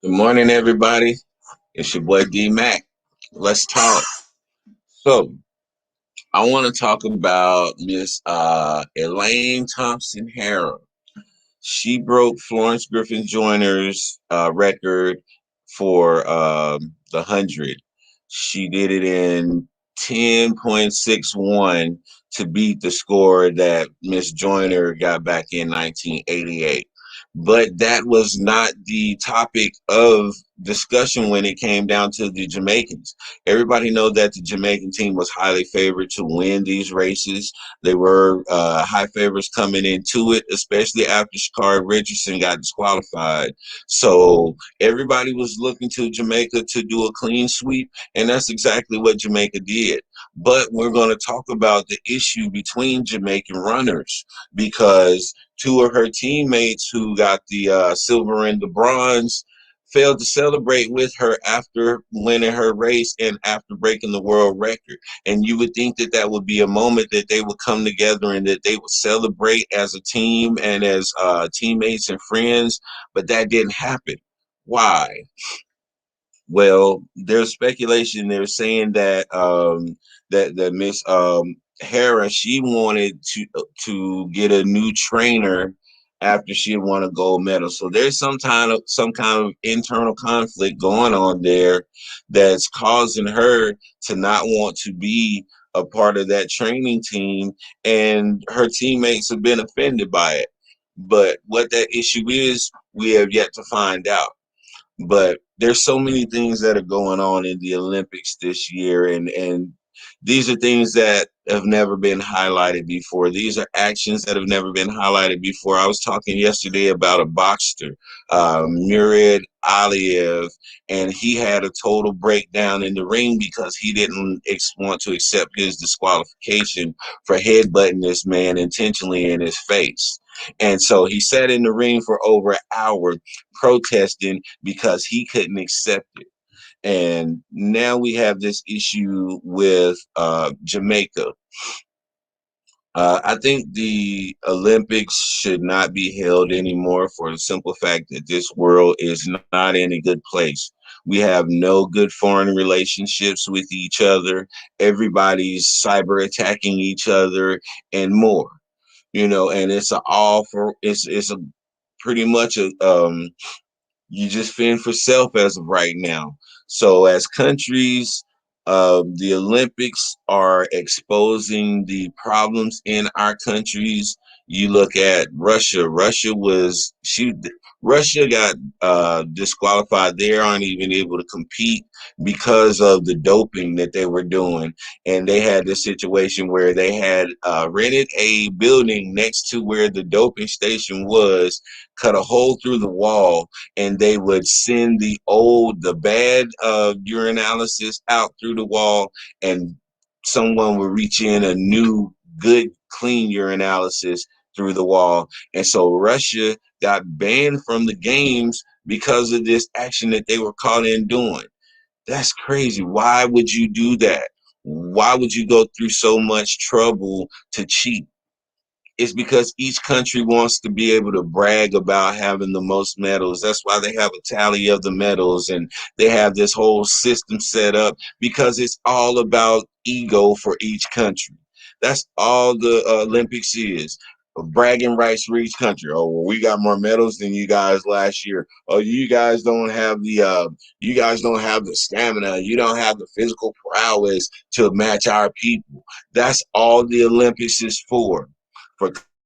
Good morning, everybody. It's your boy D Mac. Let's talk. So, I want to talk about Miss Elaine Thompson Harrell. She broke Florence Griffin Joyner's record for the 100. She did it in 10.61 to beat the score that Miss Joyner got back in 1988. But that was not the topic of discussion when it came down to the Jamaicans. Everybody know that the Jamaican team was highly favored to win these races. They were high favorites coming into it, especially after Shakari Richardson got disqualified. So everybody was looking to Jamaica to do a clean sweep, and that's exactly what Jamaica did. But we're going to talk about the issue between Jamaican runners because two of her teammates who got the silver and the bronze failed to celebrate with her after winning her race and after breaking the world record. And you would think that that would be a moment that they would come together and that they would celebrate as a team and as teammates and friends, but that didn't happen. Why? Well, there's speculation. They're saying that that Miss Hera, she wanted to get a new trainer after she had won a gold medal. So there's some kind of internal conflict going on there that's causing her to not want to be a part of that training team, and her teammates have been offended by it. But what that issue is, we have yet to find out. But there's so many things that are going on in the Olympics this year, and these are things that have never been highlighted before. These are actions that have never been highlighted before. I was talking yesterday about a boxer, Murad Aliyev, and he had a total breakdown in the ring because he didn't want to accept his disqualification for headbutting this man intentionally in his face. And so he sat in the ring for over an hour protesting because he couldn't accept it. And now we have this issue with Jamaica. I think the Olympics should not be held anymore for the simple fact that this world is not in a good place. We have no good foreign relationships with each other. Everybody's cyber attacking each other and more. And it's a pretty much a you just fend for self as of right now. So, as countries, the Olympics are exposing the problems in our countries. You look at Russia. Russia got disqualified. They aren't even able to compete because of the doping that they were doing. And they had this situation where they had rented a building next to where the doping station was, cut a hole through the wall, and they would send the bad urinalysis out through the wall, and someone would reach in a new good clean urinalysis through the wall. And so Russia got banned from the games because of this action that they were caught in doing. That's crazy. Why would you do that? Why would you go through so much trouble to cheat? It's because each country wants to be able to brag about having the most medals. That's why they have a tally of the medals, and they have this whole system set up because it's all about ego for each country. That's all the Olympics is. Bragging rights for each country. Oh, well, we got more medals than you guys last year. Oh, you guys don't have the stamina. You don't have the physical prowess to match our people. That's all the Olympics is for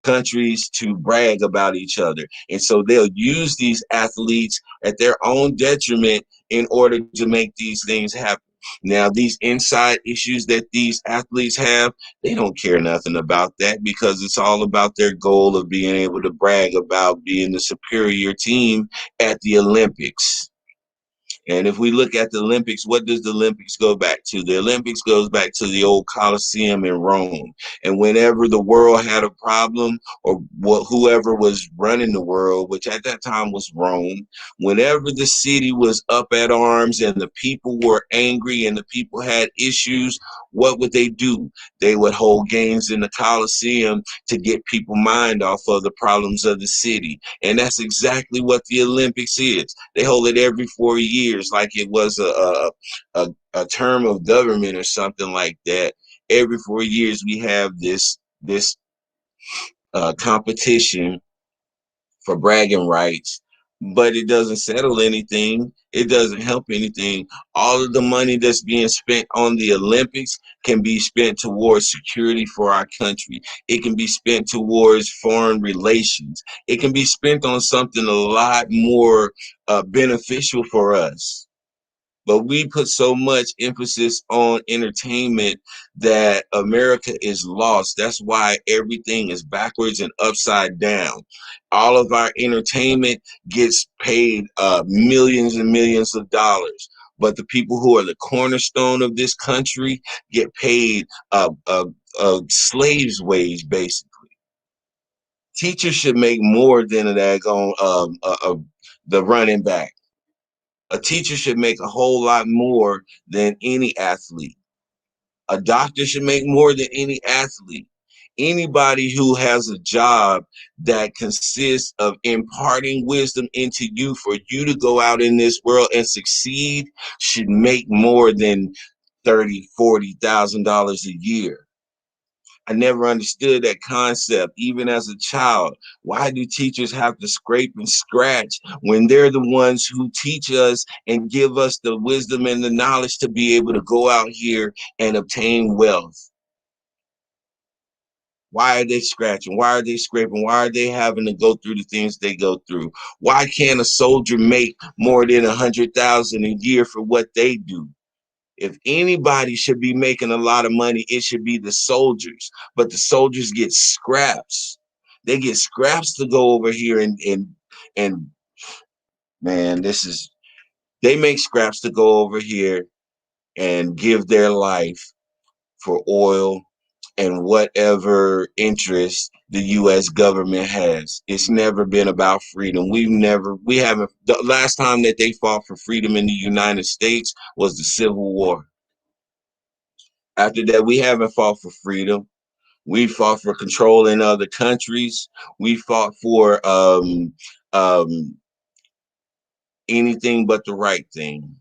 countries to brag about each other. And so they'll use these athletes at their own detriment in order to make these things happen. Now, these inside issues that these athletes have, they don't care nothing about that because it's all about their goal of being able to brag about being the superior team at the Olympics. And if we look at the Olympics, what does the Olympics go back to? The Olympics goes back to the old Colosseum in Rome. And whenever the world had a problem, or whoever was running the world, which at that time was Rome, whenever the city was up at arms and the people were angry and the people had issues, what would they do? They would hold games in the Colosseum to get people mind off of the problems of the city. And that's exactly what the Olympics is. They hold it every 4 years, like it was a term of government or something like that. Every 4 years, we have this competition for bragging rights, but it doesn't settle anything. It doesn't help anything. All of the money that's being spent on the Olympics can be spent towards security for our country. It can be spent towards foreign relations. It can be spent on something a lot more beneficial for us. But we put so much emphasis on entertainment that America is lost. That's why everything is backwards and upside down. All of our entertainment gets paid millions and millions of dollars. But the people who are the cornerstone of this country get paid a slave's wage, basically. Teachers should make more than that on the running back. A teacher should make a whole lot more than any athlete. A doctor should make more than any athlete. Anybody who has a job that consists of imparting wisdom into you for you to go out in this world and succeed should make more than $30,000, $40,000 a year. I never understood that concept, even as a child. Why do teachers have to scrape and scratch when they're the ones who teach us and give us the wisdom and the knowledge to be able to go out here and obtain wealth? Why are they scratching? Why are they scraping? Why are they having to go through the things they go through? Why can't a soldier make more than 100,000 a year for what they do? If anybody should be making a lot of money, it should be the soldiers. But the soldiers get scraps. They get scraps to go over here and man, they make scraps to go over here and give their life for oil and whatever interest the US government has. It's never been about freedom. We haven't, the last time that they fought for freedom in the United States was the Civil War. After that, we haven't fought for freedom. We fought for control in other countries. We fought for um, anything but the right thing.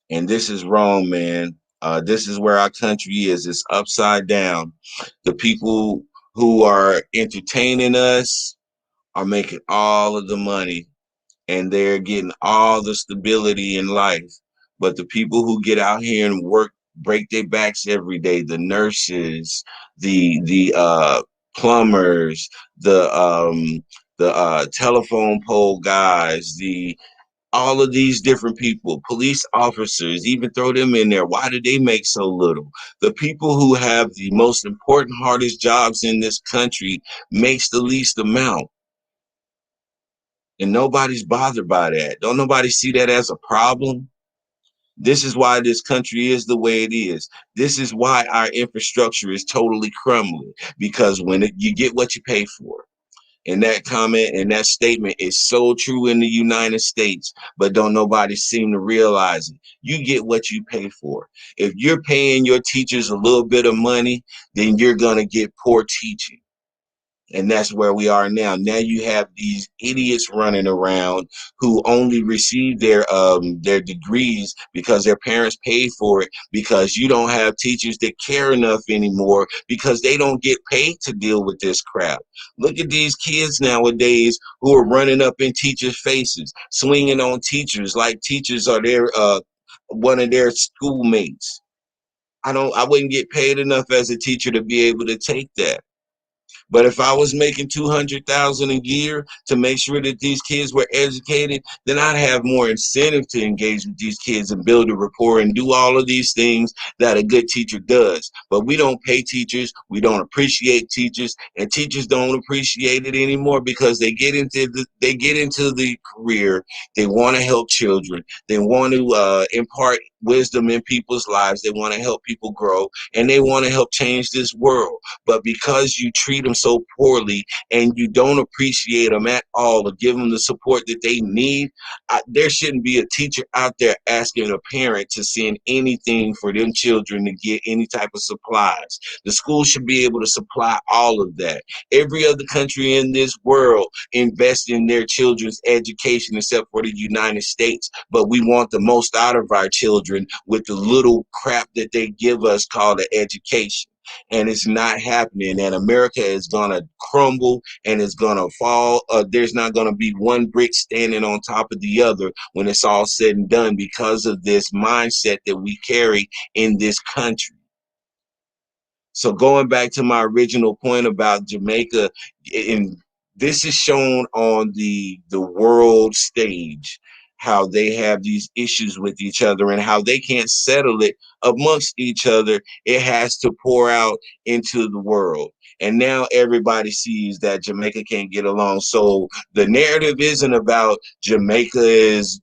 And this is wrong, man. This is where our country is. It's upside down. The people who are entertaining us are making all of the money and they're getting all the stability in life. But the people who get out here and work, break their backs every day, the nurses, the plumbers, the telephone pole guys, the all of these different people, police officers, even throw them in there. Why do they make so little? The people who have the most important, hardest jobs in this country makes the least amount. And nobody's bothered by that. Don't nobody see that as a problem? This is why this country is the way it is. This is why our infrastructure is totally crumbling, because you get what you pay for. And that comment and that statement is so true in the United States, but don't nobody seem to realize it. You get what you pay for. If you're paying your teachers a little bit of money, then you're going to get poor teaching. And that's where we are now. Now you have these idiots running around who only receive their degrees because their parents paid for it, because you don't have teachers that care enough anymore because they don't get paid to deal with this crap. Look at these kids nowadays who are running up in teachers' faces, swinging on teachers like teachers are their one of their schoolmates. I wouldn't get paid enough as a teacher to be able to take that. But if I was making 200,000 a year to make sure that these kids were educated, then I'd have more incentive to engage with these kids and build a rapport and do all of these things that a good teacher does. But we don't pay teachers, we don't appreciate teachers, and teachers don't appreciate it anymore because they get into the career. They want to help children. They want to impart wisdom in people's lives. They want to help people grow, and they want to help change this world. But because you treat them so poorly and you don't appreciate them at all or give them the support that they need, there shouldn't be a teacher out there asking a parent to send anything for them children to get any type of supplies. The school should be able to supply all of that. Every other country in this world invests in their children's education except for the United States, but we want the most out of our children with the little crap that they give us called an education. And it's not happening, and America is going to crumble and it's going to fall. There's not going to be one brick standing on top of the other when it's all said and done because of this mindset that we carry in this country. So going back to my original point about Jamaica, and this is shown on the world stage, how they have these issues with each other and how they can't settle it amongst each other. It has to pour out into the world. And now everybody sees that Jamaica can't get along. So the narrative isn't about Jamaica is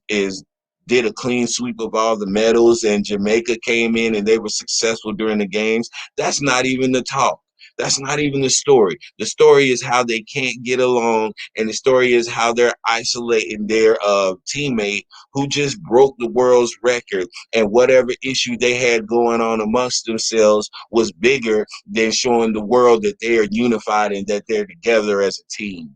did a clean sweep of all the medals and Jamaica came in and they were successful during the games. That's not even the talk. That's not even the story. The story is how they can't get along, and the story is how they're isolating their teammate who just broke the world's record, and whatever issue they had going on amongst themselves was bigger than showing the world that they are unified and that they're together as a team.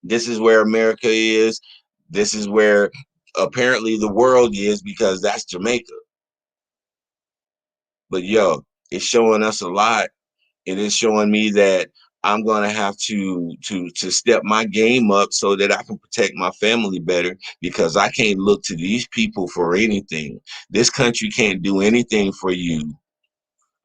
This is where America is. This is where apparently the world is because that's Jamaica. But yo, it's showing us a lot. It is showing me that I'm gonna have to step my game up so that I can protect my family better because I can't look to these people for anything. This country can't do anything for you.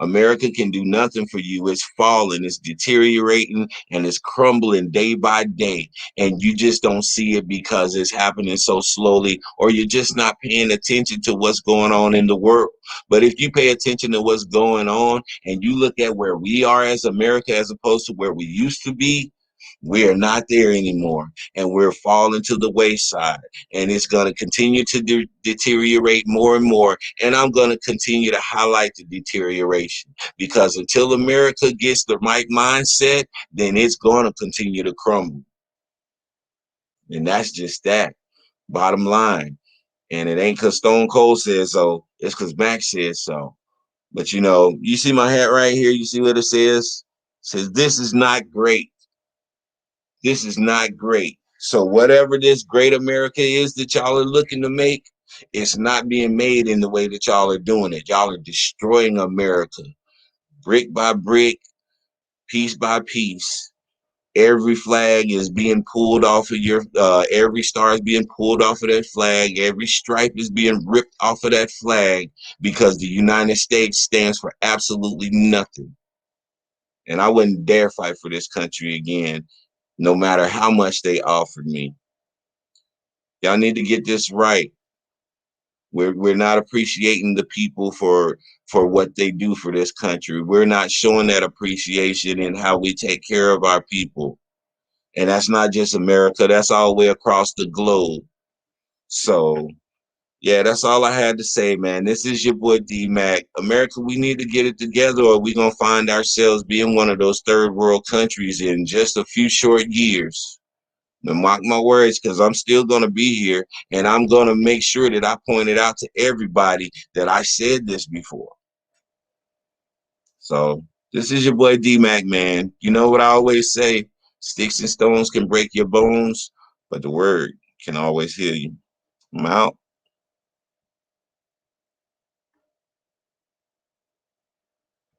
America can do nothing for you. It's falling, it's deteriorating, and it's crumbling day by day. And you just don't see it because it's happening so slowly, or you're just not paying attention to what's going on in the world. But if you pay attention to what's going on and you look at where we are as America as opposed to where we used to be, we are not there anymore, and we're falling to the wayside, and it's going to continue to deteriorate more and more. And I'm going to continue to highlight the deterioration because until America gets the right mindset, then it's going to continue to crumble. And that's just that. Bottom line. And it ain't because Stone Cold says so, it's because Max says so. But you see my hat right here? You see what it says? It says, "This is not great. This is not great." So whatever this great America is that y'all are looking to make, it's not being made in the way that y'all are doing it. Y'all are destroying America brick by brick, piece by piece. Every flag is being pulled off of every star is being pulled off of that flag. Every stripe is being ripped off of that flag because the United States stands for absolutely nothing. And I wouldn't dare fight for this country again, no matter how much they offered me. Y'all need to get this right. We're not appreciating the people for what they do for this country. We're not showing that appreciation in how we take care of our people. And that's not just America, that's all the way across the globe. So yeah, that's all I had to say, man. This is your boy D Mac. America, we need to get it together, or we're gonna find ourselves being one of those third world countries in just a few short years. Now, mark my words, because I'm still going to be here, and I'm going to make sure that I point it out to everybody that I said this before. So this is your boy D-Mac, man. You know what I always say? Sticks and stones can break your bones, but the word can always heal you. I'm out.